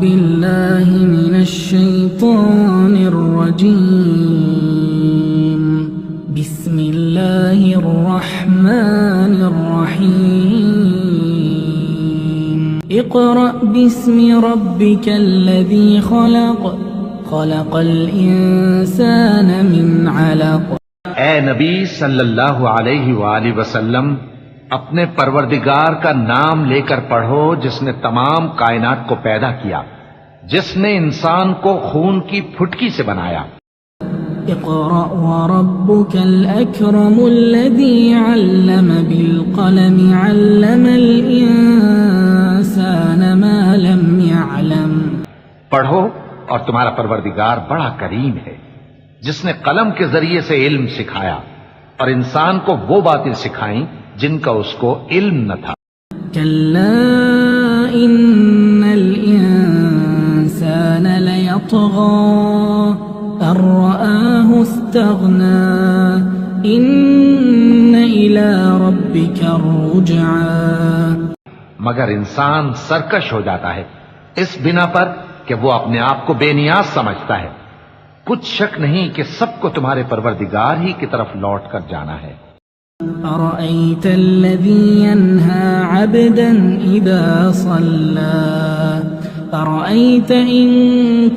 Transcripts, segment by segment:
بالله من الشيطان الرجيم. بسم الله الرحمن الرحيم. اقرأ باسم ربك الذي خلق خلق الإنسان من علق. اے نبی صلی اللہ علیہ وآلہ وسلم، اپنے پروردگار کا نام لے کر پڑھو جس نے تمام کائنات کو پیدا کیا، جس نے انسان کو خون کی پھٹکی سے بنایا۔ اقرأ وربك الأكرم الذي علم بالقلم علم الإنسان ما لم يعلم. پڑھو اور تمہارا پروردگار بڑا کریم ہے جس نے قلم کے ذریعے سے علم سکھایا اور انسان کو وہ باتیں سکھائیں جن کا اس کو علم نہ تھا۔ كلا إن الإنسان ليطغى أن رآه استغنى إن إلى ربك الرجعى. مگر انسان سرکش ہو جاتا ہے اس بنا پر کہ وہ اپنے آپ کو بے نیاز سمجھتا ہے۔ کچھ شک نہیں کہ سب کو تمہارے پروردگار ہی کی طرف لوٹ کر جانا ہے۔ أرأيت الذي ينهى عبدا إذا صلى أرأيت إن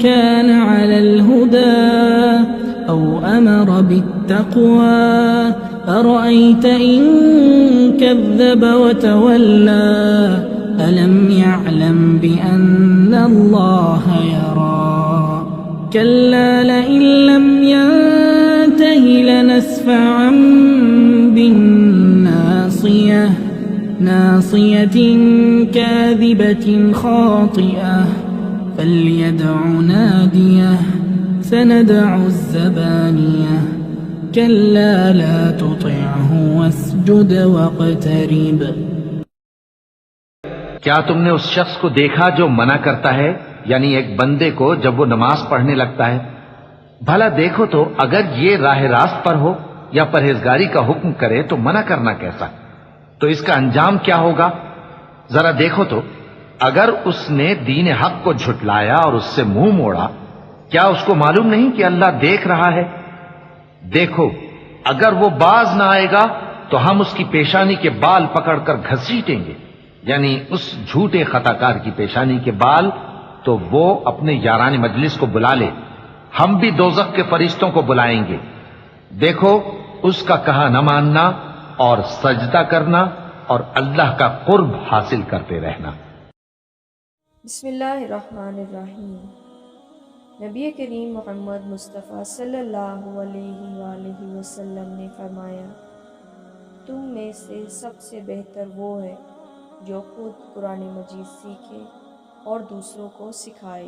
كان على الهدى أو أمر بالتقوى أرأيت إن كذب وتولى ألم يعلم بأن الله يرى كلا لئن لم ينته لنسفعا بالناصية ناصية كاذبة خاطئة فليدع ناديه سندع الزبانية كلا لا تطعه واسجد واقترب. کیا تم نے اس شخص کو دیکھا جو منع کرتا ہے، یعنی ایک بندے کو جب وہ نماز پڑھنے لگتا ہے؟ بھلا دیکھو تو اگر یہ راہ راست پر ہو یا پرہیزگاری کا حکم کرے تو منع کرنا کیسا؟ تو اس کا انجام کیا ہوگا؟ ذرا دیکھو تو اگر اس نے دین حق کو جھٹلایا اور اس سے منہ موڑا، کیا اس کو معلوم نہیں کہ اللہ دیکھ رہا ہے؟ دیکھو اگر وہ باز نہ آئے گا تو ہم اس کی پیشانی کے بال پکڑ کر گھسیٹیں گے، یعنی اس جھوٹے خطا کار کی پیشانی کے بال، تو وہ اپنے یاران مجلس کو بلا لے، ہم بھی دوزخ کے فرشتوں کو بلائیں گے۔ دیکھو اس کا کہا نہ ماننا اور سجدہ کرنا اور اللہ کا قرب حاصل کرتے رہنا۔ بسم اللہ الرحمن الرحیم۔ نبی کریم محمد مصطفیٰ صلی اللہ علیہ وآلہ وسلم نے فرمایا، تم میں سے سب سے بہتر وہ ہے جو خود قرآن مجید سیکھے اور دوسروں کو سکھائے۔